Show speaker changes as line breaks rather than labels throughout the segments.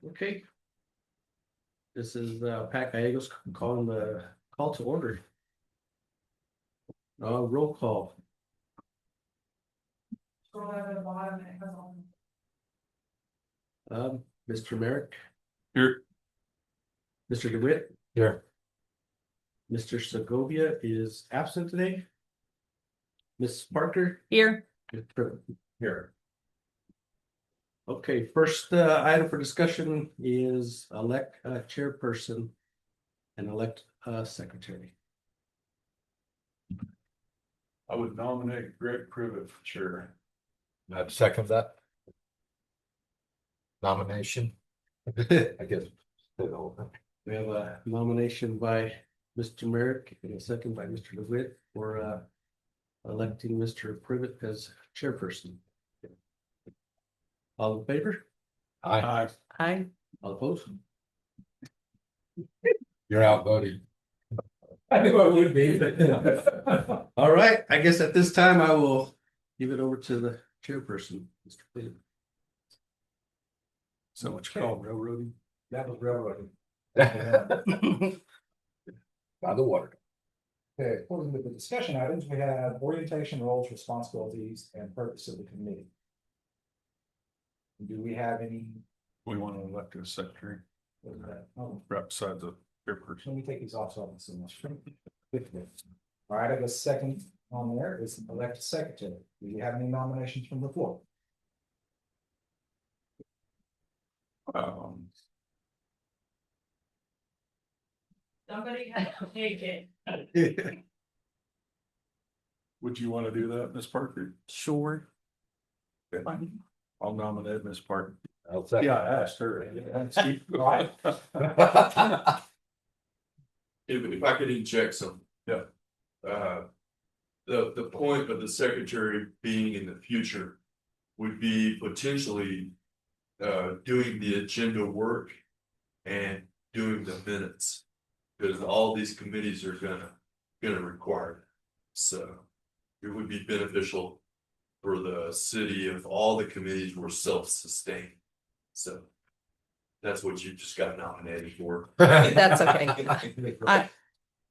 Okay. This is Pat Gallegos calling the call to order. Roll call. Mr. Merrick.
Here.
Mr. DeWitt.
Here.
Mr. Segovia is absent today. Ms. Parker.
Here.
Here. Okay, first item for discussion is elect a chairperson and elect a secretary.
I would nominate Greg Privet for chair.
I'd second that. Nomination. I guess.
We have a nomination by Mr. Merrick and a second by Mr. DeWitt for electing Mr. Privet as chairperson. All in favor?
Aye.
Aye.
All opposed?
You're outvoted.
I knew I would be. All right, I guess at this time I will give it over to the chairperson, Mr. Privet.
So what you call railroading?
That was railroading.
By the water.
Okay, according with the discussion items, we have orientation, roles, responsibilities, and purpose of the committee. Do we have any?
We want to elect a secretary
Oh,
right beside the chairperson.
let me take these off so I can see much. All right, I guess second on there is elect a secretary. Do you have any nominations from the floor?
Somebody has to take it.
Would you want to do that, Ms. Parker?
Sure.
Okay. I'll nominate Ms. Parker.
I'll second.
Yeah, I asked her.
Right.
If I could inject some.
Yeah.
The point of the secretary being in the future would be potentially doing the agenda work and doing the minutes. Because all these committees are gonna require that. So it would be beneficial for the city if all the committees were self-sustained. So that's what you just got nominated for.
That's okay.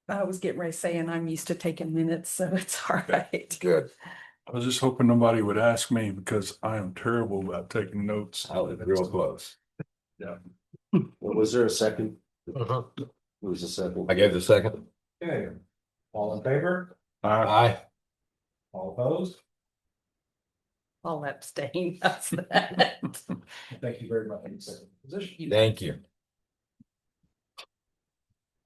I was getting ready to say, and I'm used to taking minutes, so it's all right.
Good.
I was just hoping nobody would ask me because I am terrible about taking notes.
I was real close.
Was there a second?
Uh-huh.
Who was the second?
I gave the second.
Okay, all in favor?
Aye.
All opposed?
I'll abstain. That's that.
Thank you very much for your second position.
Thank you.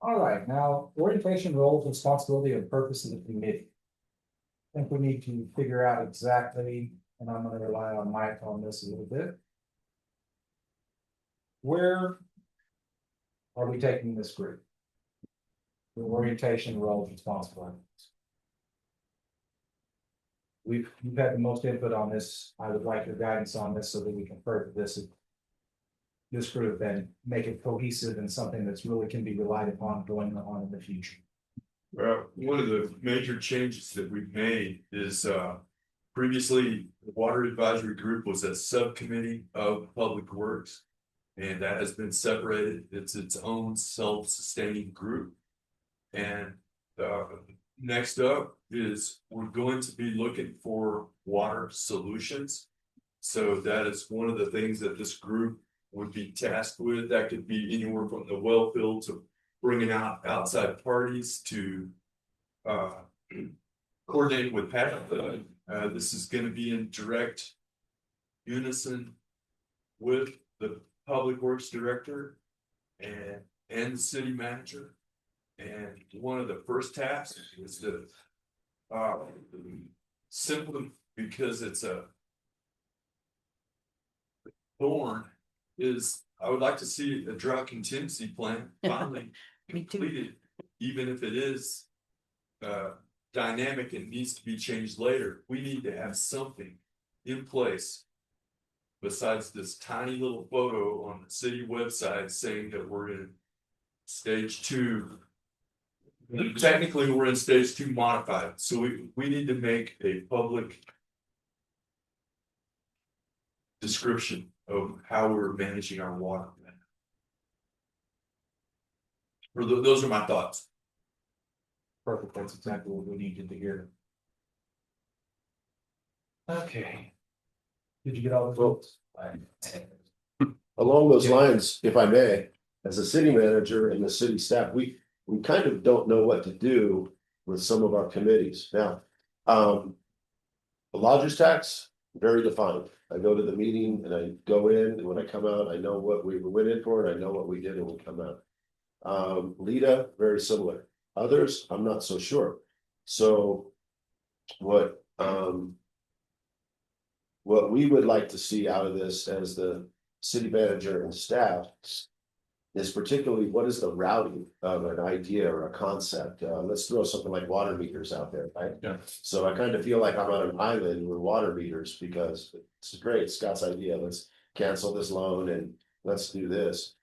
All right, now orientation, roles, responsibility, and purpose of the committee. I think we need to figure out exactly, and I'm gonna rely on Mike on this a little bit. Where are we taking this group? The orientation, roles, responsibilities. You've had the most input on this. I would like your guidance on this so that we can further this group and make it cohesive and something that's really can be relied upon going on in the future.
Well, one of the major changes that we've made is previously the Water Advisory Group was a subcommittee of Public Works. And that has been separated. It's its own self-sustaining group. And next up is we're going to be looking for water solutions. So that is one of the things that this group would be tasked with. That could be anywhere from the well field to bringing out outside parties to coordinate with Pat. This is going to be in direct unison with the Public Works Director and the city manager. And one of the first tasks is to simply because it's a thorn is I would like to see a drought contingency plan finally
Me too.
completed, even if it is dynamic and needs to be changed later. We need to have something in place besides this tiny little photo on the city website saying that we're in stage 2. Technically, we're in stage 2 modified, so we need to make a public description of how we're managing our water. those are my thoughts.
Perfect, that's exactly what we needed to hear. Okay. Did you get all the votes?
Along those lines, if I may, as a city manager and the city staff, we kind of don't know what to do with some of our committees now. The lodger's tax, very defined. I go to the meeting and I go in, and when I come out, I know what we went in for and I know what we did when we come out. Lita, very similar. Others, I'm not so sure. So what we would like to see out of this as the city manager and staff is particularly what is the routing of an idea or a concept. Let's throw something like water meters out there, right?
Yeah.
So I kind of feel like I'm on an island with water meters because it's great, Scott's idea. Let's cancel this loan and let's do this.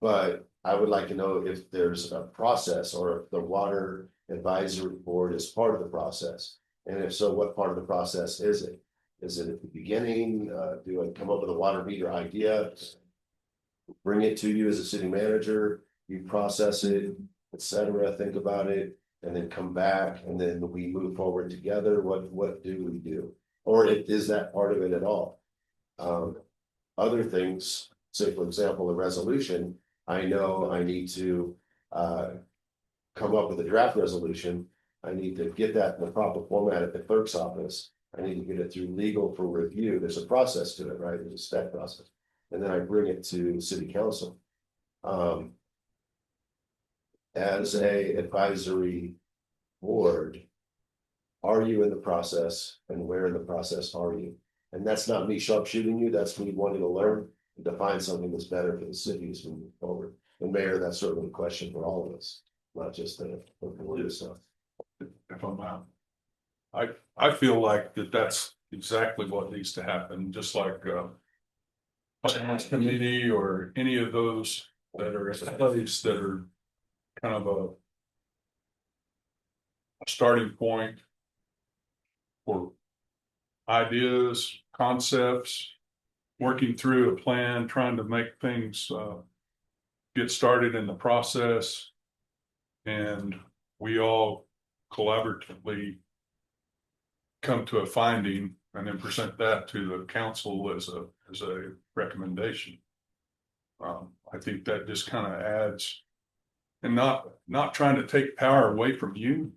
But I would like to know if there's a process or if the water advisory board is part of the process. And if so, what part of the process is it? Is it at the beginning? Do I come up with a water meter idea? Bring it to you as a city manager, you process it, etc. Think about it, and then come back, and then we move forward together. What do we do? Or is that part of it at all? Other things, say for example, a resolution, I know I need to come up with a draft resolution. I need to get that in the proper format at the clerk's office. I need to get it through legal for review. There's a process to it, right? There's a step process. And then I bring it to city council. As a advisory board, are you in the process and where in the process are you? And that's not me sharpshooting you, that's me wanting to learn and to find something that's better for the city as we move forward. And Mayor, that's certainly a question for all of us, not just the board itself.
If I'm out. I feel like that's exactly what needs to happen, just like finance committee or any of those that are at place that are kind of a starting point for ideas, concepts, working through a plan, trying to make things get started in the process. And we all collaboratively come to a finding and then present that to the council as a recommendation. I think that just kind of adds, and not trying to take power away from you,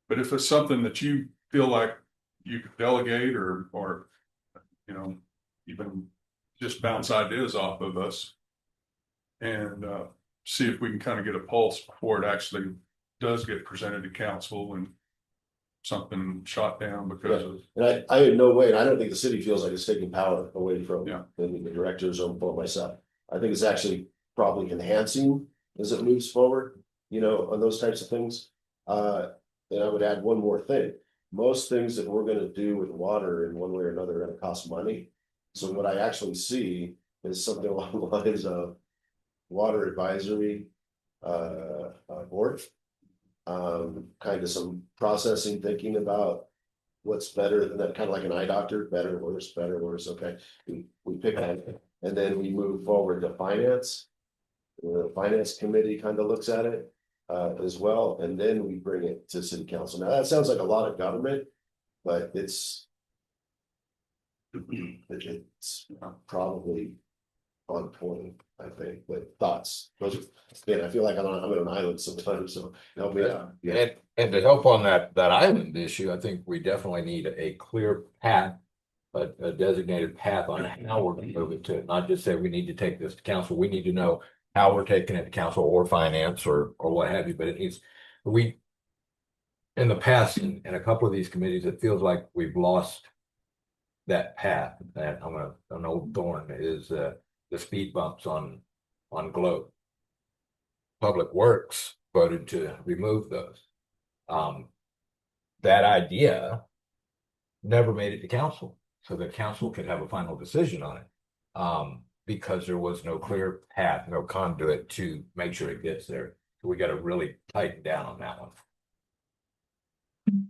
but if it's something that you feel like you could delegate or you know, even just bounce ideas off of us and see if we can kind of get a pulse before it actually does get presented to council and something shot down because of.
And I in no way, and I don't think the city feels like it's taking power away from
Yeah.
the directors or for myself. I think it's actually probably enhancing as it moves forward, you know, on those types of things. And I would add one more thing. Most things that we're gonna do with water in one way or another are gonna cost money. So what I actually see is something along the lines of water advisory board. Kind of some processing, thinking about what's better than that, kind of like an eye doctor, better, worse, okay. We pick on it, and then we move forward to finance. The finance committee kind of looks at it as well, and then we bring it to city council. Now, that sounds like a lot of government, but it's probably on point, I think, but thoughts, those are, again, I feel like I'm on an island sometimes, so help me out. Yeah.
And to help on that island issue, I think we definitely need a clear path. A designated path on how we're gonna move it to, not just say we need to take this to council, we need to know how we're taking it to council or finance or what have you, but it needs, in the past, in a couple of these committees, it feels like we've lost that path. That an old thorn is the speed bumps on Globe. Public Works voted to remove those. That idea never made it to council, so the council could have a final decision on it. Because there was no clear path, no conduit to make sure it gets there. So we got to really tighten down on that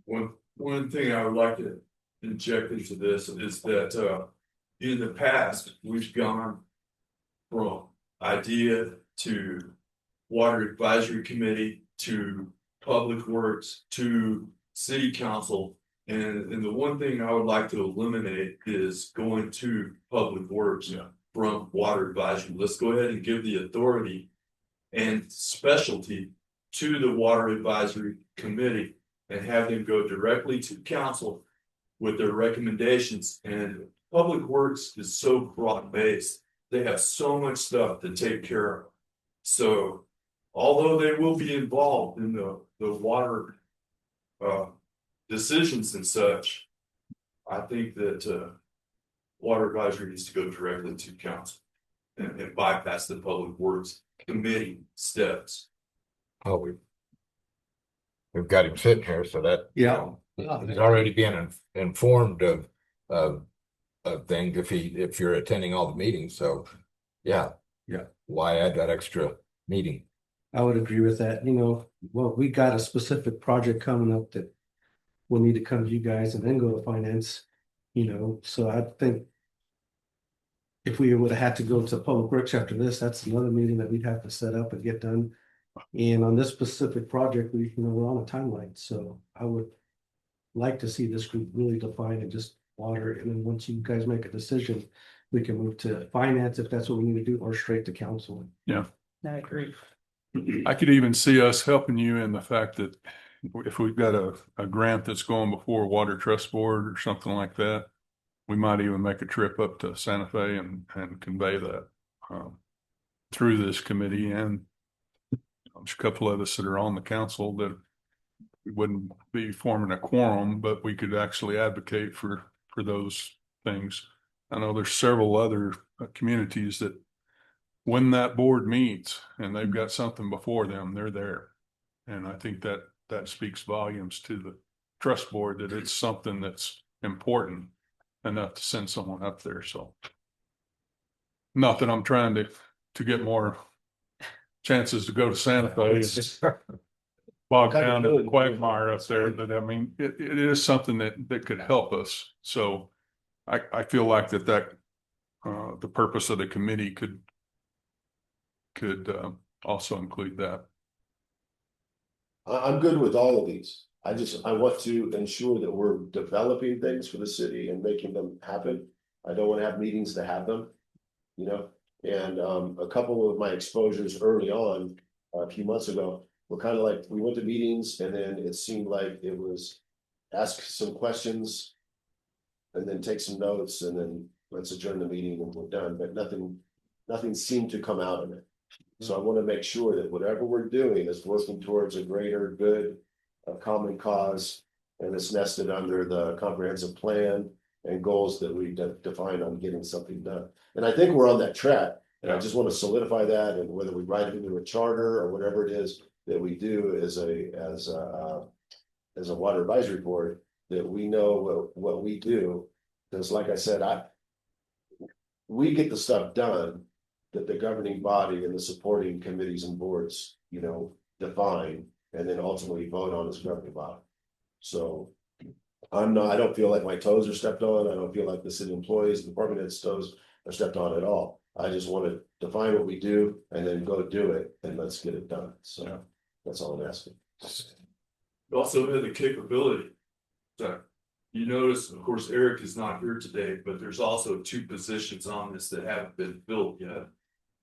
one.
One thing I would like to inject into this is that in the past, we've gone from idea to Water Advisory Committee to Public Works to City Council. And the one thing I would like to eliminate is going to Public Works from Water Advisory. Let's go ahead and give the authority and specialty to the Water Advisory Committee and have them go directly to council with their recommendations. And Public Works is so broad-based. They have so much stuff to take care of. So although they will be involved in the water decisions and such, I think that Water Advisory needs to go directly to council and bypass the Public Works Committee steps.
Oh, we've got him sitting here, so that.
Yeah.
He's already being informed of things if you're attending all the meetings, so, yeah.
Yeah.
Why add that extra meeting?
I would agree with that. Well, we got a specific project coming up that will need to come to you guys and then go to finance, so I think if we would have had to go to Public Works after this, that's another meeting that we'd have to set up and get done. And on this specific project, we're on a timeline, so I would like to see this group really define and just water. And then once you guys make a decision, we can move to finance if that's what we need to do, or straight to council.
I agree.
I could even see us helping you in the fact that if we've got a grant that's going before Water Trust Board or something like that, we might even make a trip up to Santa Fe and convey that through this committee. And there's a couple of us that are on the council that we wouldn't be forming a quorum, but we could actually advocate for those things. I know there's several other communities that when that board meets and they've got something before them, they're there. And I think that speaks volumes to the trust board that it's something that's important enough to send someone up there. So not that I'm trying to get more chances to go to Santa Fe, bog down in the quagmire up there, but I mean, it is something that could help us. So I feel like that the purpose of the committee could also include that.
I'm good with all of these. I want to ensure that we're developing things for the city and making them happen. I don't want to have meetings to have them, and a couple of my exposures early on, a few months ago, were kind of like, we went to meetings and then it seemed like it was ask some questions and then take some notes and then let's adjourn the meeting and we're done, but nothing seemed to come out of it. So I want to make sure that whatever we're doing is working towards a greater good, a common cause, and it's nested under the comprehensive plan and goals that we define on getting something done. And I think we're on that track. And I just want to solidify that, and whether we write it into a charter or whatever it is that we do as a water advisory board, that we know what we do. Because like I said, we get the stuff done that the governing body and the supporting committees and boards, define and then ultimately vote on as governing body. So I don't feel like my toes are stepped on. I don't feel like the city employees, department heads' toes are stepped on at all. I just want to define what we do and then go do it and let's get it done. So that's all I'm asking.
We also have the capability. So you notice, of course, Eric is not here today, but there's also 2 positions on this that haven't been filled yet.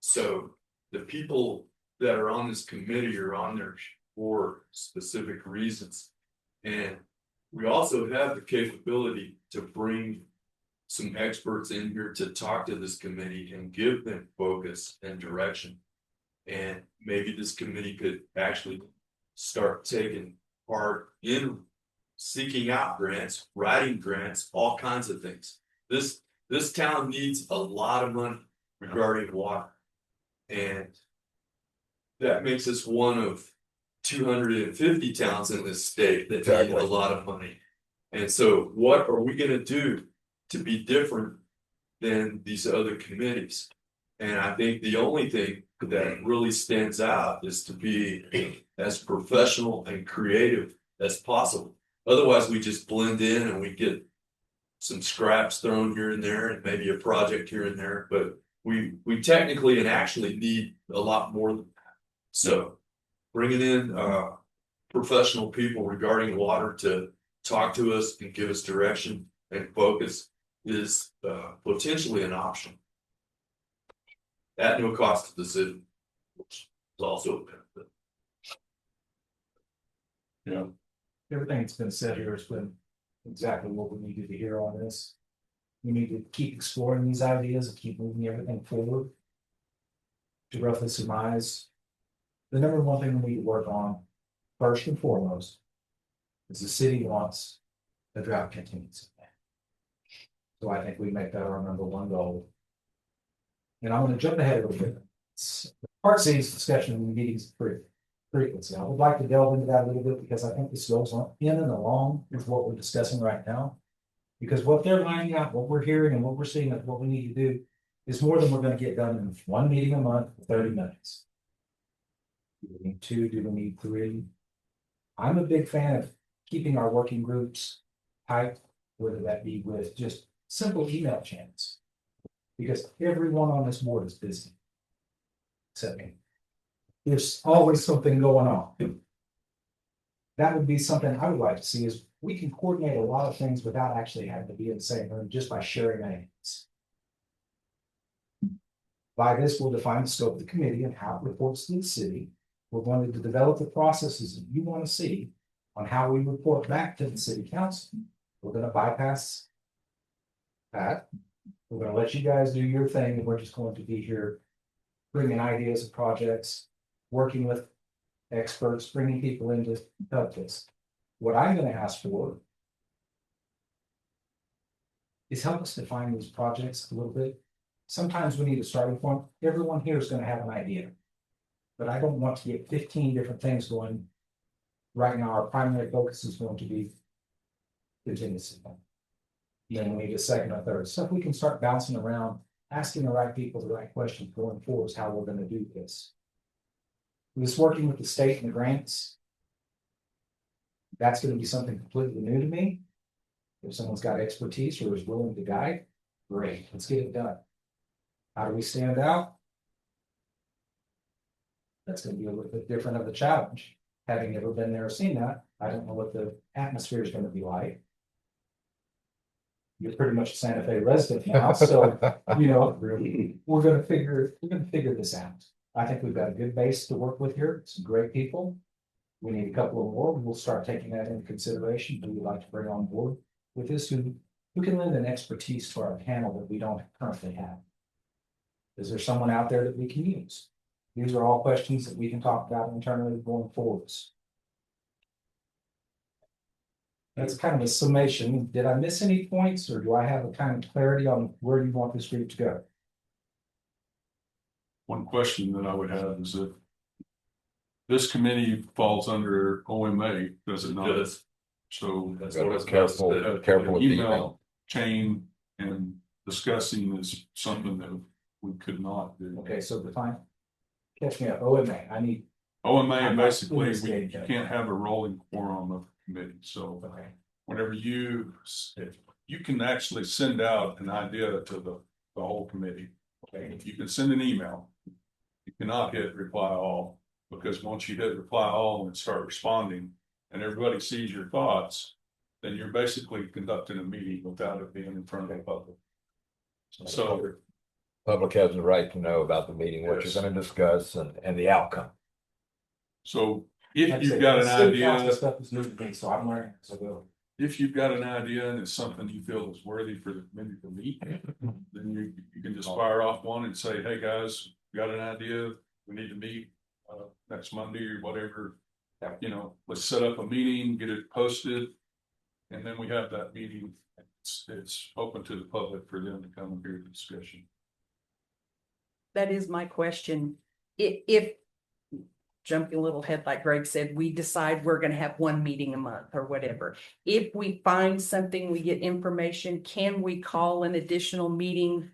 So the people that are on this committee are on there for specific reasons. And we also have the capability to bring some experts in here to talk to this committee and give them focus and direction. And maybe this committee could actually start taking part in seeking out grants, writing grants, all kinds of things. This town needs a lot of money regarding water. And that makes us one of 250 towns in this state that need a lot of money. And so what are we going to do to be different than these other committees? And I think the only thing that really stands out is to be as professional and creative as possible. Otherwise, we just blend in and we get some scraps thrown here and there and maybe a project here and there. But we technically and actually need a lot more than that. So bringing in professional people regarding water to talk to us and give us direction and focus is potentially an option. At no cost to the city, which is also a benefit.
Yeah,
Everything that's been said here has been exactly what we needed to hear on this. We need to keep exploring these ideas and keep moving everything forward. To roughly surmise, the number one thing we need to work on, first and foremost, is the city wants the drought contingency plan. So I think we make that our number one goal. And I'm gonna jump ahead a little bit. Part C's discussion in meetings frequency. I would like to delve into that a little bit because I think this goes on in and along with what we're discussing right now. Because what they're lining out, what we're hearing and what we're seeing is what we need to do is more than we're gonna get done in one meeting a month for 30 minutes. Do we need 2? Do we need 3? I'm a big fan of keeping our working groups tight, whether that be with just simple email channels. Because everyone on this board is busy. Except me. There's always something going on. That would be something I would like to see is we can coordinate a lot of things without actually having to be in the same room, just by sharing names. By this, we'll define the scope of the committee and how it reports to the city. We're going to develop the processes that you want to see on how we report back to the city council. We're going to bypass that. We're going to let you guys do your thing, and we're just going to be here bringing ideas and projects, working with experts, bringing people in to help this. What I'm going to ask for is help us define these projects a little bit. Sometimes we need a starting point. Everyone here is going to have an idea, but I don't want to get 15 different things going. Right now, our primary focus is going to be contingency. Then we need a second or third. So if we can start bouncing around, asking the right people the right questions going forward is how we're going to do this. This working with the state and the grants. That's going to be something completely new to me. If someone's got expertise or is willing to guide, great, let's get it done. How do we stand out? That's going to be a little bit different of a challenge. Having never been there or seen that, I don't know what the atmosphere is going to be like. You're pretty much a Santa Fe resident now, so you know we're going to figure this out. I think we've got a good base to work with here. Some great people. We need a couple of more. We'll start taking that into consideration. Who we'd like to bring on board with this? Who can lend an expertise to our panel that we don't currently have? Is there someone out there that we can use? These are all questions that we can talk about internally going forwards. That's kind of a summation. Did I miss any points, or do I have a kind of clarity on where you want this group to go?
one question that I would have is that this committee falls under OMA, does it not?
Yes.
So
That's
Gotta
what I
be
was about to
careful,
say.
careful with the email.
chain and discussing is something that we could not do.
Okay, so define. Catch me up. OMA. I need.
OMA,
I'm not
basically,
in this
you
game yet.
can't have a rolling quorum of committee, so
Okay.
whenever if you can actually send out an idea to the whole committee. Okay, if you can send an email, you cannot hit reply all, because once you hit reply all and start responding and everybody sees your thoughts, then you're basically conducting a meeting without it being in front of the public. So,
Public has the right to know about the meeting, what
Yes.
you're gonna discuss and the outcome.
so if
Like I
you've
said,
got an
city council
idea,
Stuff is new to me, so I'm learning as I go.
if you've got an idea and it's something you feel is worthy for the committee to meet, then you can just fire off one and say, hey, guys, got an idea, we need to meet next Monday or whatever. You know, let's set up a meeting, get it posted, and then we have that meeting. It's open to the public for them to come and hear the discussion.
That is my question. If jumping a little ahead, like Greg said, we decide we're gonna have one meeting a month or whatever. If we find something, we get information, can we call an additional meeting?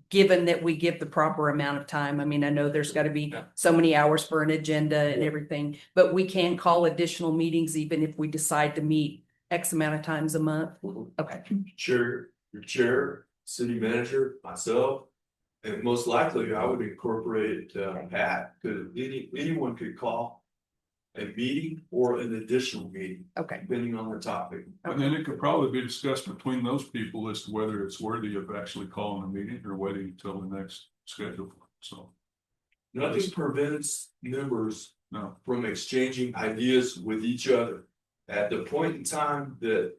Given that we give the proper amount of time. I mean, I know there's gotta be so many hours for an agenda and everything, but we can call additional meetings even if we decide to meet X amount of times a month. Okay,
Chair, your chair, city manager, myself, And most likely I would incorporate Pat, because anyone could call a meeting or an additional meeting,
Okay,
depending on the topic.
And then it could probably be discussed between those people as to whether it's worthy of actually calling a meeting or waiting until the next schedule. So,
Nothing prevents members
no,
from exchanging ideas with each other. At the point in time that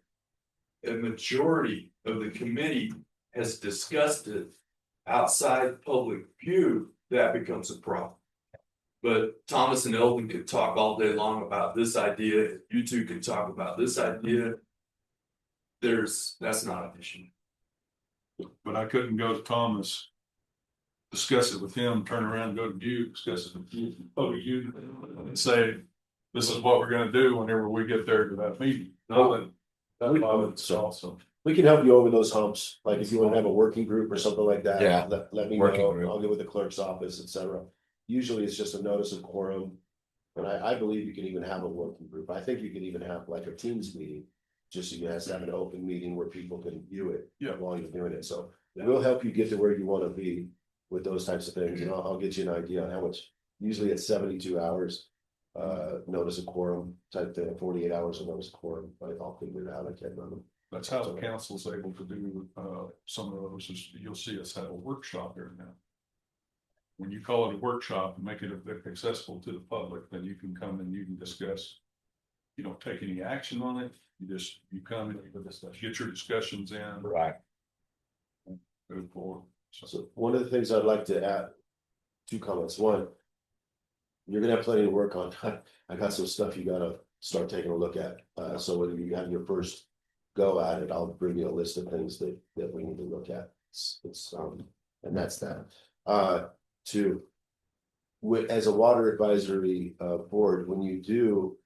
a majority of the committee has discussed it outside public view, that becomes a problem. But Thomas and Eldon could talk all day long about this idea, you two can talk about this idea. That's not an issue.
but I couldn't go to Thomas. Discuss it with him, turn around, go to you, discuss it with you, you, and say, this is what we're gonna do whenever we get there to that meeting. No, that bothers also.
We can help you over those humps, like if you want to have a working group or something like that.
Yeah,
Let me
working
know,
group.
I'll get with the clerk's office, etc. Usually it's just a notice of quorum. And I believe you can even have a working group. I think you can even have like a Teams meeting. Just so you guys have an open meeting where people can view it.
Yeah.
While you're doing it, so we'll help you get to where you want to be with those types of things, and I'll get you an idea on how much. Usually it's 72 hours. Notice of quorum type thing, 48 hours of notice of quorum, but I'll figure it out, I can't remember.
That's how the council's able to do, some of those, is you'll see us have a workshop there now. When you call it a workshop and make it accessible to the public, then you can come and you can discuss. You don't take any action on it, you come and get your discussions in,
Right.
move forward.
So one of the things I'd like to add, 2 comments. One, you're gonna have plenty to work on. I got some stuff you gotta start taking a look at. So when you have your first go at it, I'll bring you a list of things that we need to look at. And that's that. 2, as a water advisory board, when you do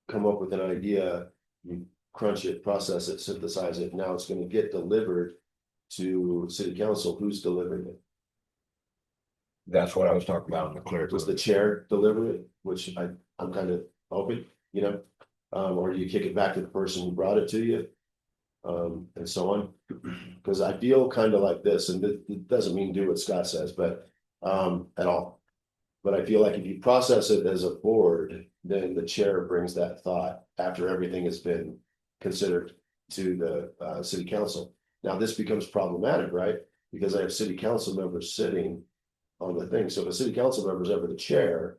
come up with an idea, you crunch it, process it, synthesize it. Now it's going to get delivered to city council. Who's delivering it?
That's what I was talking about in the clear.
Does the chair deliver it? Which I'm kind of hoping, or do you kick it back to the person who brought it to you? And so on. Because I feel kind of like this, and it doesn't mean do what Scott says, but at all. But I feel like if you process it as a board, then the chair brings that thought after everything has been considered to the city council. Now, this becomes problematic, right? Because I have city council members sitting on the thing. So if a city council member is ever the chair,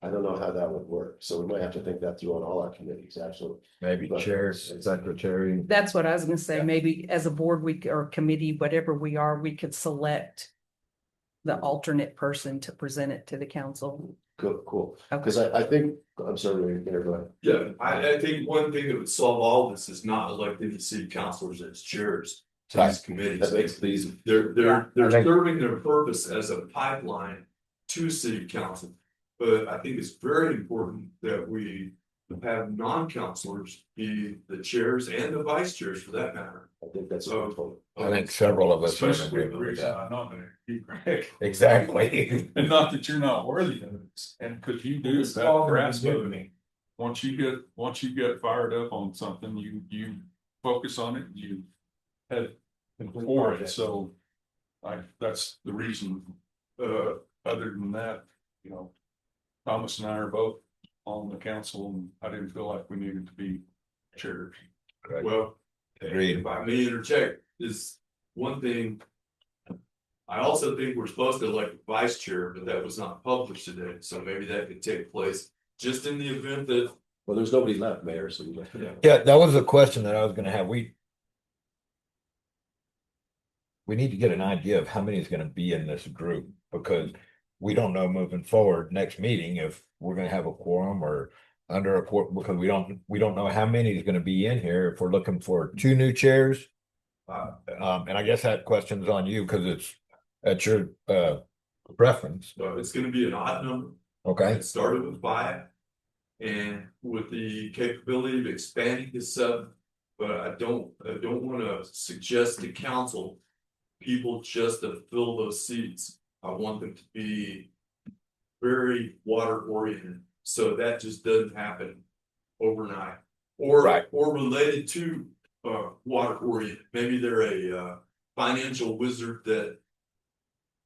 I don't know how that would work. So we might have to think that through on all our committees, actually.
Maybe chair, secretary.
that's what I was gonna say.
Yeah.
Maybe as a board, or committee, whatever we are, we could select the alternate person to present it to the council.
Cool.
Okay.
Because I think, I'm sorry, Mayor, go ahead.
Yeah, I think one thing that would solve all this is not electing the city councilors as chairs to these committees.
That makes it easy.
They're
I think-
serving their purpose as a pipeline to city council. But I think it's very important that we have non-councilors be the chairs and the vice chairs for that matter.
I think that's wonderful.
I think several of us are in
Especially the
agreement with
reason
that.
I nominated you, Greg.
Exactly.
And not that you're not worthy of it, and could you do
It's
that
all
grass
good to
voting?
me.
Once you get fired up on something, you focus on it, you head for it, so. That's the reason, other than that, Thomas and I are both on the council, and I didn't feel like we needed to be chairs.
Well,
Agreed.
if I may interject, is one thing. I also think we're supposed to elect a vice chair, but that was not published today, so maybe that could take place just in the event that.
Well, there's nobody left, Mayor, so
Yeah, that was a question that I was gonna have. We need to get an idea of how many is gonna be in this group, because we don't know moving forward next meeting if we're gonna have a quorum or under a quorum, because we don't know how many is gonna be in here. If we're looking for 2 new chairs. And I guess that question's on you because it's at your preference.
So it's gonna be an odd number.
Okay,
It started with 5. And with the capability of expanding the sub, but I don't wanna suggest to council. People just to fill those seats. I want them to be very water oriented, so that just doesn't happen overnight. Or
Right.
or related to water oriented, maybe they're a financial wizard that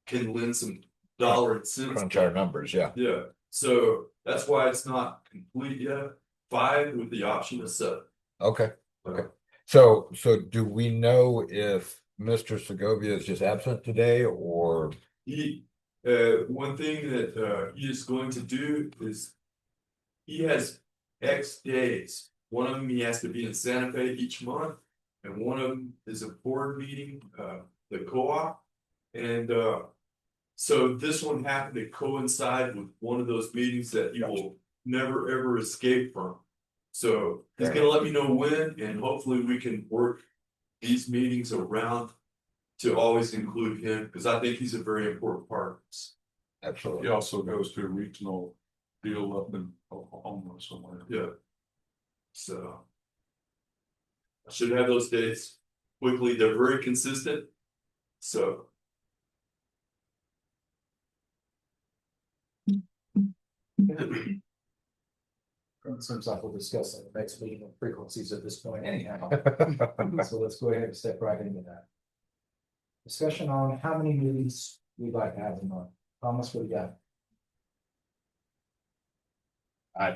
can lend some dollar and cents.
Crunch our numbers, yeah.
Yeah, so that's why it's not complete yet. 5 with the option of 7.
Okay, okay. So do we know if Mr. Segovia is just absent today or?
He, one thing that he is going to do is he has X days. One of them he has to be in Santa Fe each month, and one of them is a board meeting, the co-op. And so this one happened to coincide with one of those meetings that he will never ever escape from. So he's gonna let me know when, and hopefully we can work these meetings around to always include him, because I think he's a very important part of this.
He
Absolutely.
also goes to a regional deal up in Oklahoma somewhere.
Yeah. So. I should have those dates quickly. They're very consistent. So.
It seems like we'll discuss the next meeting of frequencies at this point anyhow. So let's go ahead and step right into that. Discussion on how many meetings we'd like to have a month. Thomas, what do you got?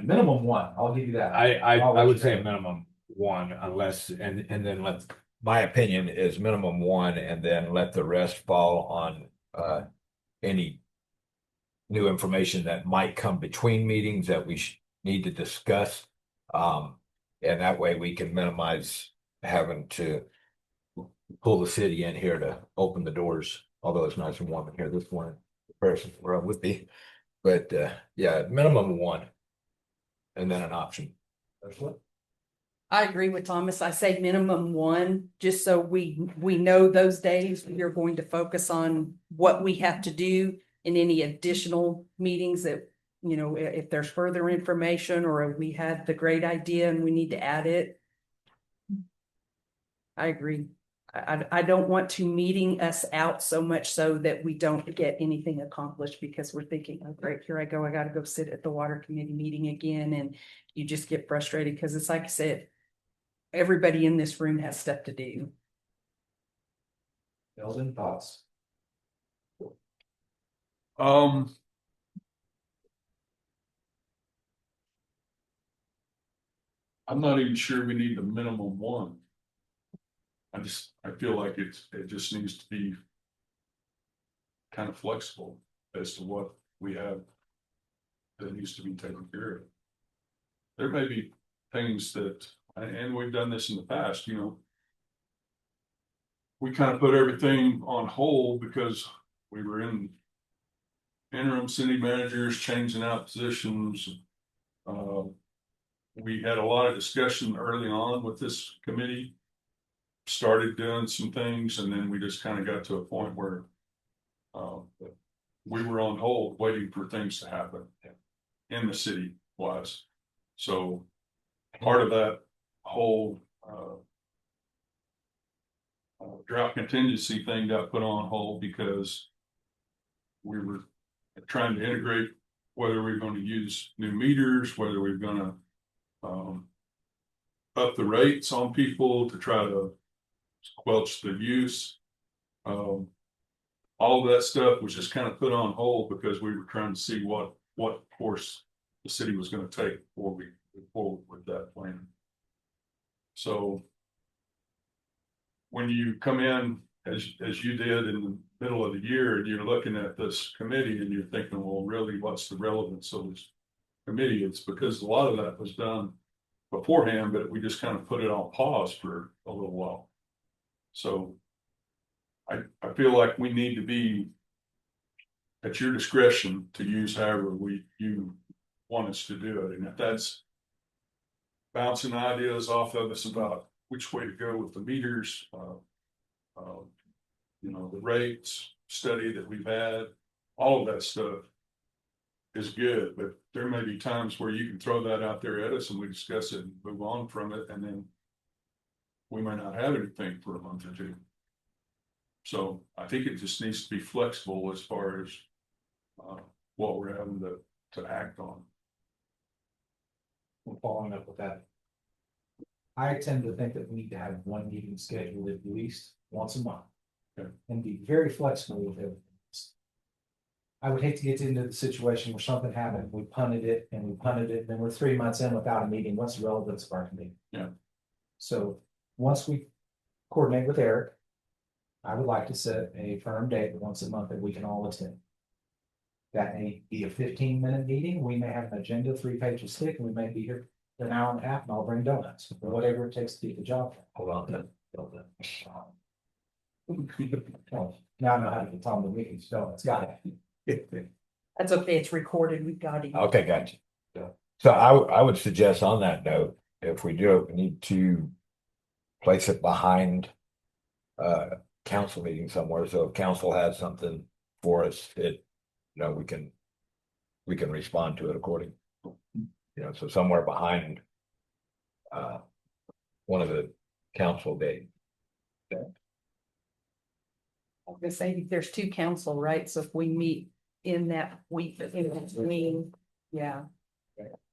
Minimum 1, I'll give you that.
I would say minimum 1 unless, and then my opinion is minimum 1 and then let the rest fall on any new information that might come between meetings that we need to discuss. And that way we can minimize having to pull the city in here to open the doors, although it's nice and warm in here this morning, comparison to where I would be. But yeah, minimum 1. And then an option.
I agree with Thomas. I say minimum 1, just so we know those days we're going to focus on what we have to do in any additional meetings that, you know, if there's further information or we had the great idea and we need to add it. I agree. I don't want to meeting us out so much so that we don't get anything accomplished because we're thinking, oh, great, here I go. I got to go sit at the water committee meeting again. And you just get frustrated because it's like I said, everybody in this room has stuff to do.
Belden, thoughts?
I'm not even sure we need the minimum 1. I feel like it just needs to be kind of flexible as to what we have that needs to be taken care of. There may be things that, and we've done this in the past, you know, we kind of put everything on hold because we were in interim city managers changing out positions. We had a lot of discussion early on with this committee, started doing some things, and then we just kind of got to a point where we were on hold waiting for things to happen in the city wise. So part of that whole drought contingency thing got put on hold because we were trying to integrate whether we're going to use new meters, whether we're going to up the rates on people to try to squelch the use. All of that stuff was just kind of put on hold because we were trying to see what course the city was going to take before we move forward with that plan. So when you come in as you did in the middle of the year and you're looking at this committee and you're thinking, well, really, what's the relevance of this committee? It's because a lot of that was done beforehand, but we just kind of put it on pause for a little while. So I feel like we need to be at your discretion to use however you want us to do it. And if that's bouncing ideas off of us about which way to go with the meters, you know, the rates study that we've had, all of that stuff is good, but there may be times where you can throw that out there at us and we discuss it and move on from it, and then we might not have anything for a month or 2. So I think it just needs to be flexible as far as what we're having to act on.
Following up with that. I tend to think that we need to have one meeting scheduled at least once a month.
Okay.
And be very flexible with it. I would hate to get into the situation where something happened, we punted it, and then we're 3 months in without a meeting, what's the relevance of our meeting?
Yeah.
So, once we coordinate with Eric, I would like to set a firm date once a month that we can all attend. That may be a 15-minute meeting, we may have an agenda, 3 pages thick, and we may be here an hour and a half, and I'll bring donuts, or whatever it takes to get the job done.
Hold on.
Well, now I know how to get Tom the meetings, donuts, got it.
That's okay, it's recorded, we've got it.
Okay, gotcha. So I would suggest on that note, if we do it, we need to place it behind council meeting somewhere, so if council has something for us, we can respond to it according. So somewhere behind one of the council days.
I was gonna say, there's 2 council, right? So if we meet in that week, in between, yeah.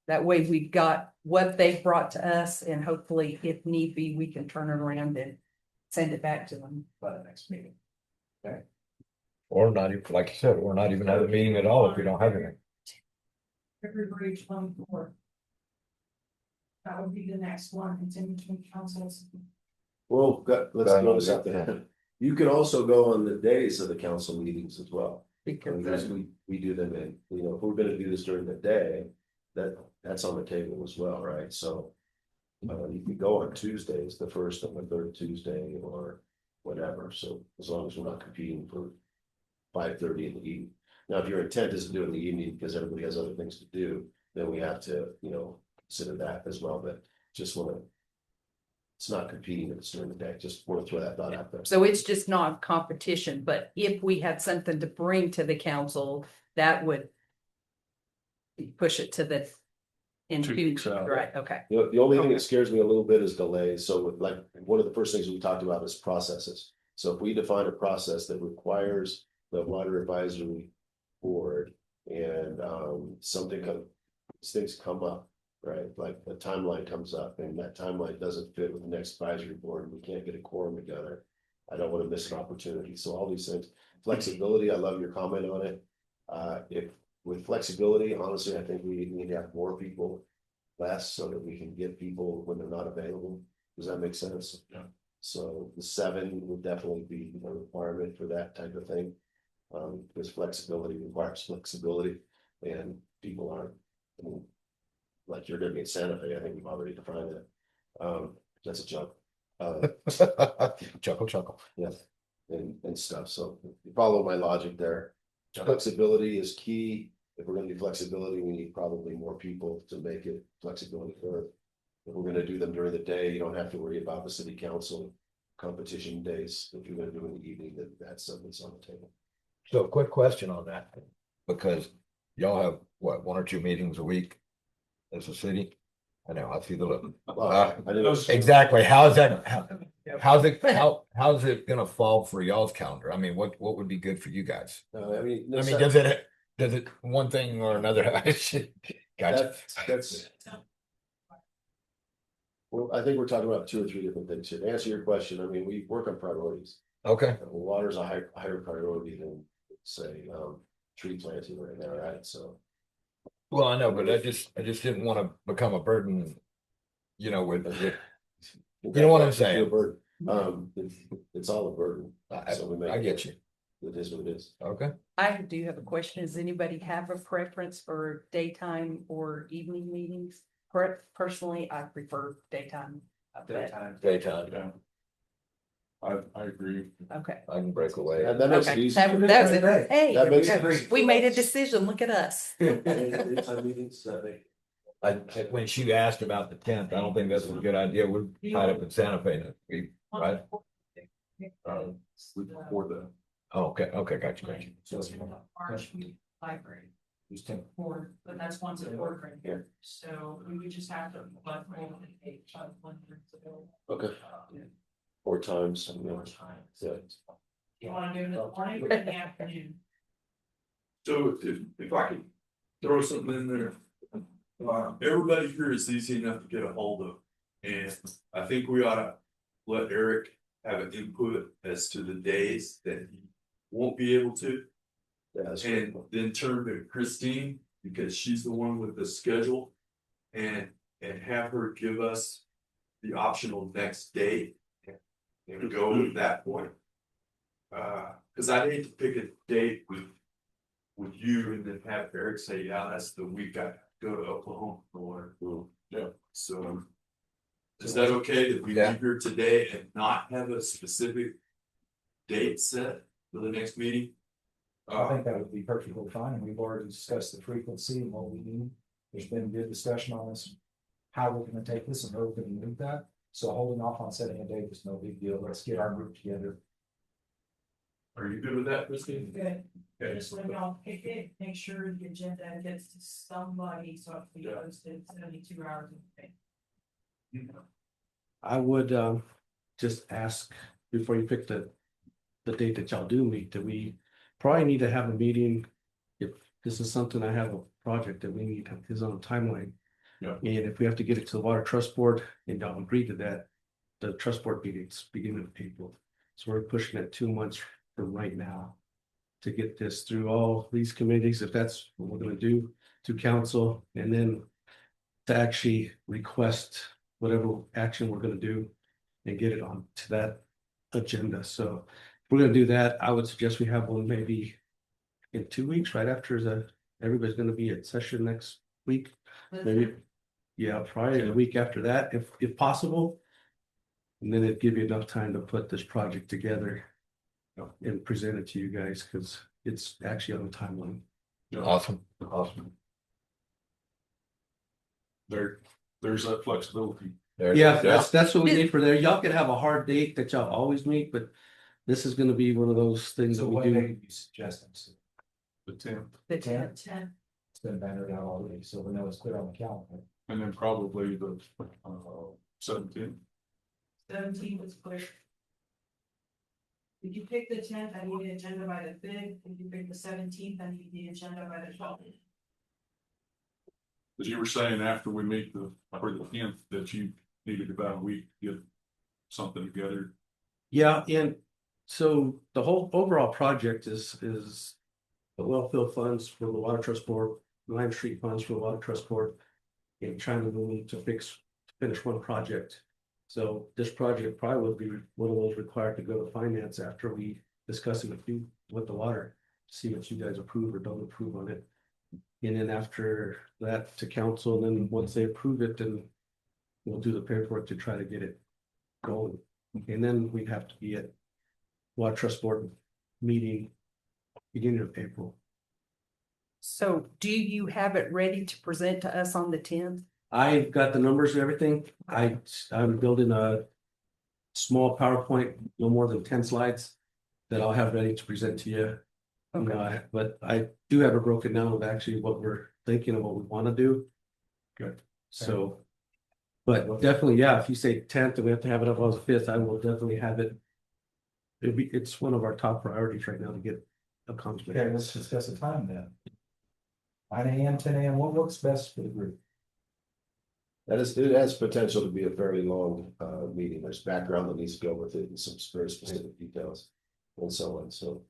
That way we've got what they brought to us, and hopefully, if need be, we can turn it around and send it back to them.
By the next meeting.
Or not even, like you said, or not even have a meeting at all if we don't have anything.
February 24th. That would be the next one, it's in between councils.
Well, let's go something. You can also go on the days of the council meetings as well. Because we do them in, if we're gonna do this during the day, that's on the table as well, right? So. You could go on Tuesdays, the first and the third Tuesday or whatever, so as long as we're not competing for 5:30 in the evening. Now, if your intent is to do it in the evening because everybody has other things to do, then we have to, consider that as well, but just wanna. It's not competing, it's during the day, just wanna throw that thought out there.
So it's just not competition, but if we had something to bring to the council, that would push it to the. In
2
two,
weeks out.
right, okay.
The only thing that scares me a little bit is delays. So like, one of the first things we talked about is processes. So if we define a process that requires the water advisory board and things come up, right? Like the timeline comes up and that timeline doesn't fit with the next advisory board, and we can't get a quorum together. I don't want to miss an opportunity. So all these things, flexibility, I love your comment on it. If with flexibility, honestly, I think we need to have more people, less, so that we can get people when they're not available. Does that make sense?
Yeah.
So the 7 would definitely be a requirement for that type of thing. Because flexibility requires flexibility, and people aren't. Like you're gonna be in Santa Fe, I think we've already defined it. That's a joke.
Chuckle.
Yeah, and stuff. So you follow my logic there. Flexibility is key. If we're gonna do flexibility, we need probably more people to make it flexibility for. If we're gonna do them during the day, you don't have to worry about the city council competition days. If you're gonna do it in the evening, that's something that's on the table.
So a quick question on that, because y'all have what, 1 or 2 meetings a week as a city? I know, I see the look.
I know.
Exactly, how's it gonna fall for y'all's calendar? I mean, what would be good for you guys?
I mean,
Does it one thing or another? Gotcha.
that's. Well, I think we're talking about 2 or 3 different things here. To answer your question, I mean, we work on priorities.
Okay,
Water's a higher priority than, say, tree planting right now, right? So.
well, I know, but I just didn't want to become a burden. With you know what I'm saying?
A burden. It's all a burden. So we make
I get you.
It is what it is.
Okay.
I do have a question. Does anybody have a preference for daytime or evening meetings? Personally, I prefer daytime. but-
Daytime.
Yeah. I agree.
Okay.
I can break away.
And that makes it
Okay,
easy.
that's it. Hey,
That makes
there we
it
go. We made a decision. Look at us.
Daytime meetings, that make-
When she asked about the 10th, I don't think that's a good idea. We're tied up in Santa Fe next week, right?
For the.
Oh, okay, gotcha.
March library
Just 10.
board, but that's once a quarter right here, so we would just have to. Let all the date of when it's available.
Okay. 4 times.
More time.
Yeah.
You wanna do it in the morning or in the afternoon?
So if I could throw something in there. Everybody here is easy enough to get a hold of, and I think we ought to let Eric have an input as to the days that he won't be able to.
Yeah, that's
And
right.
then turn to Christine, because she's the one with the schedule. And have her give us the optional next date. And go at that point. Cause I hate to pick a date with you and then have Eric say, yeah, that's the week I go to Oklahoma or. Yeah, so. Is that okay that we
Yeah.
leave here today and not have a specific date set for the next meeting?
I think that would be perfectly fine. We've already discussed the frequency and what we need. There's been good discussion on this. How we're gonna take this and where we're gonna move that. So holding off on setting a date is no big deal. Let's get our group together.
Are you good with that, Christine?
Good,
Okay.
just when y'all pick it, make sure the agenda gets to somebody, so it can be
Yeah.
posted 72 hours. in advance.
I would just ask before you pick the date that y'all do meet, that we probably need to have a meeting. If this is something I have a project that we need his own timeline.
Yeah.
And if we have to get it to the Water Trust Board and y'all agree to that, the trust board meetings beginning of April. So we're pushing it 2 months from right now. To get this through all these committees, if that's what we're gonna do, to council, and then to actually request whatever action we're gonna do and get it on to that agenda. So if we're gonna do that, I would suggest we have one maybe in 2 weeks, right after everybody's gonna be at session next week, maybe. Yeah, probably the week after that, if possible. And then it'd give you enough time to put this project together and present it to you guys, because it's actually on the timeline.
Awesome, awesome.
There's that flexibility.
Yeah, that's what we need for there. Y'all can have a hard date that y'all always meet, but this is gonna be one of those things that
So
we
what
do.
date are you suggesting?
The 10th,
The
Yeah.
10th.
10,
It's been bannered out already, so we know it's clear on the calendar.
and then probably the 17th.
17 was clear. If you pick the 10th, I need an agenda by the 5th. If you pick the 17th, I need the agenda by the 12th.
As you were saying, after we meet for the 10th, that you needed about a week to get something together.
Yeah, and so the whole overall project is the well field funds for the Water Trust Board, Lime Street funds for the Water Trust Board. And trying to move to finish one project. So this project probably would be one of those required to go to finance after we discuss it with you, with the water. See what you guys approve or don't approve on it. And then after that to council, then once they approve it, then we'll do the paperwork to try to get it going. And then we'd have to be at Water Trust Board meeting beginning of April.
So do you have it ready to present to us on the 10th?
I've got the numbers and everything. I'm building a small PowerPoint, no more than 10 slides that I'll have ready to present to you.
Okay.
But I do have it broken down of actually what we're thinking and what we want to do.
Good.
So, but definitely, yeah, if you say 10th and we have to have it up on the 5th, I will definitely have it. It's one of our top priorities right now to get accomplished.
Okay, let's discuss the time then. 9 AM, 10 AM, what works best for the group?
It has potential to be a very long meeting. There's background that needs to go with it and some very specific details. And so on, so.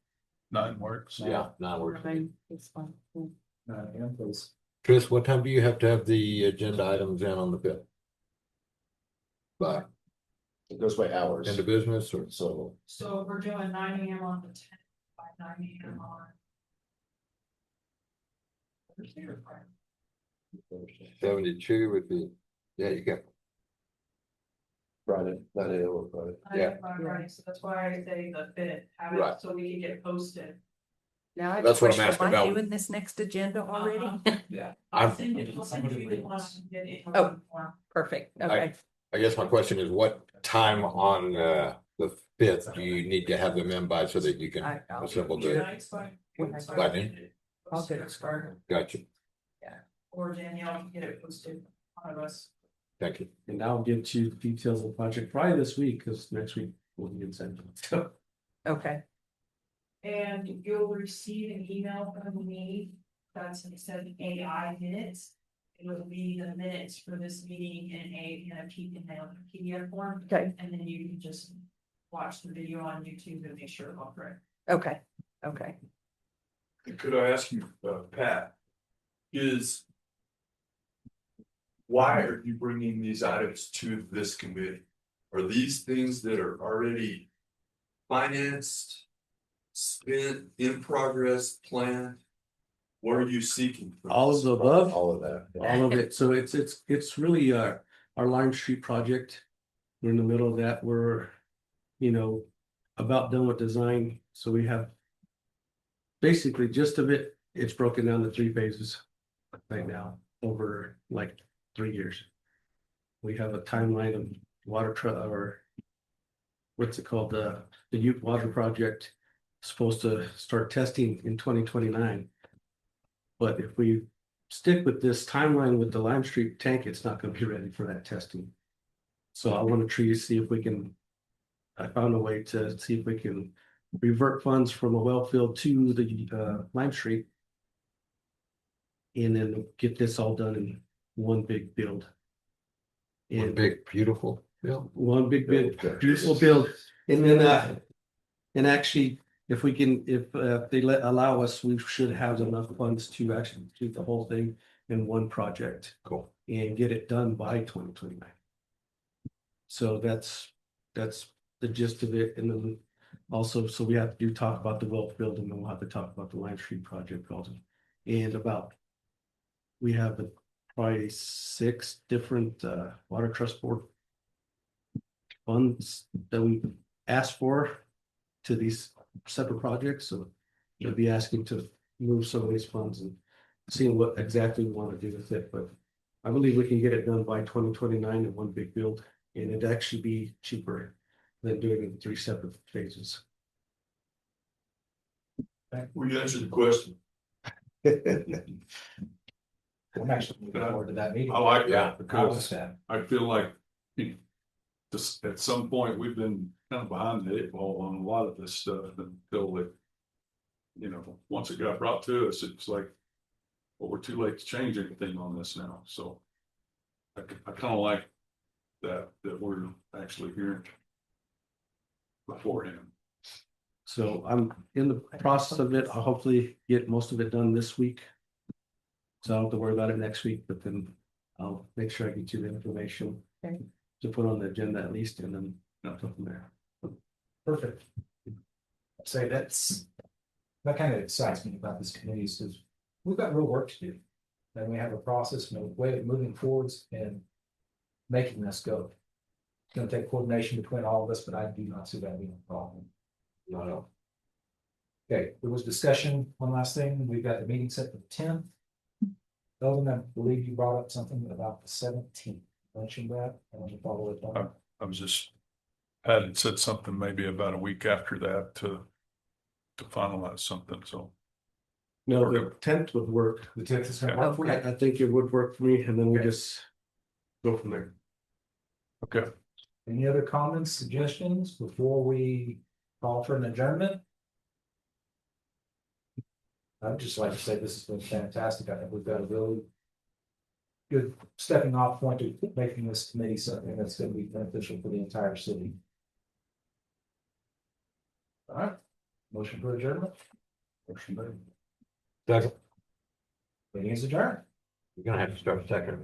9 works.
Yeah, now we're.
It's fine.
9 AM, please.
Chris, what time do you have to have the agenda items in on the 5th? By
It goes by hours,
end of business or?
so.
So we're doing 9 AM on the 10th, by 9 AM on. Thursday or Friday?
72 would be, yeah, you got,
Friday, 9 AM on Friday.
Yeah.
Right, so that's why I say the 5th, have
Right.
it so we can get it posted.
Now I have a
That's what I'm
question.
asking
Am I
about.
doing this next agenda already?
Yeah.
I'll
I'm-
send you the one, get it.
Oh. Perfect. Okay.
I guess my question is what time on the 5th do you need to have them in by so that you can
I'll
assemble the,
Tonight's fine.
By
noon?
I'll get it started.
gotcha,
Or Danielle can get it posted, one of us.
thank you.
And I'll get you the details of the project probably this week, because next week we'll be in Central.
Okay.
And you'll receive an email from me, that's instead of AI minutes. It will be the minutes for this meeting in a PDF form,
Okay.
and then you can just watch the video on YouTube and make sure it's all correct.
Okay, okay.
Could I ask you, Pat? Why are you bringing these items to this committee? Are these things that are already financed, spent, in progress, planned? What are you seeking? from
All of
this?
the above.
All of that.
All of it. So it's really our Lime Street project. We're in the middle of that. We're, about done with design. So we have basically gist of it. It's broken down to 3 phases right now over like 3 years. We have a timeline of or what's it called? The Ute Water Project supposed to start testing in 2029. But if we stick with this timeline with the Lime Street tank, it's not going to be ready for that testing. So I want to see if we can. I found a way to see if we can revert funds from a well field to the Lime Street, and then get this all done in one big build.
One
And
big, beautiful bill.
one big beautiful build, and then and actually, if they allow us, we should have enough funds to actually do the whole thing in one project.
Cool.
And get it done by 2029. So that's the gist of it, and then also, so we have to talk about the well field, and then we'll have to talk about the Lime Street project also, and we have probably 6 different water trust board funds that we asked for to these separate projects, so you'll be asking to move some of these funds and seeing what exactly we want to do with it, but I believe we can get it done by 2029 in one big build, and it'd actually be cheaper than doing it in 3 separate phases.
We answered the question.
I'm actually looking forward to that meeting.
I like
Yeah,
that because
that.
I feel like just at some point, we've been kind of behind the 8 ball on a lot of this stuff until it, once it got brought to us, it's like, well, we're too late to change anything on this now. So I kind of like that we're actually hearing beforehand.
So I'm in the process of it. I'll hopefully get most of it done this week. So I don't have to worry about it next week, but then I'll make sure I get you the information
Okay.
to put on the agenda at least, and then I'll go from there.
Perfect. I'd say that kind of excites me about this committee, is because we've got real work to do. And we have a process and a way of moving forwards and making this go. It's gonna take coordination between all of us, but I do not see that being a problem.
No.
Okay, there was discussion, one last thing, we've got the meeting set for the 10th. Eldon, I believe you brought up something about the 17th, mentioned that, I want to follow it up.
I was just, had said something maybe about a week after that to finalize something, so.
No, the 10th would work.
The 10th is gonna work for you?
I think it would work for me, and then we
Okay.
just go from there.
Okay.
Any other comments, suggestions before we call for an adjournment? I'd just like to say this has been fantastic. I think we've got a really good stepping off point to making this committee something that's going to be beneficial for the entire city. All right, motion for adjournment. Motion made.
Second,
Meeting is adjourned.
you're gonna have to start second.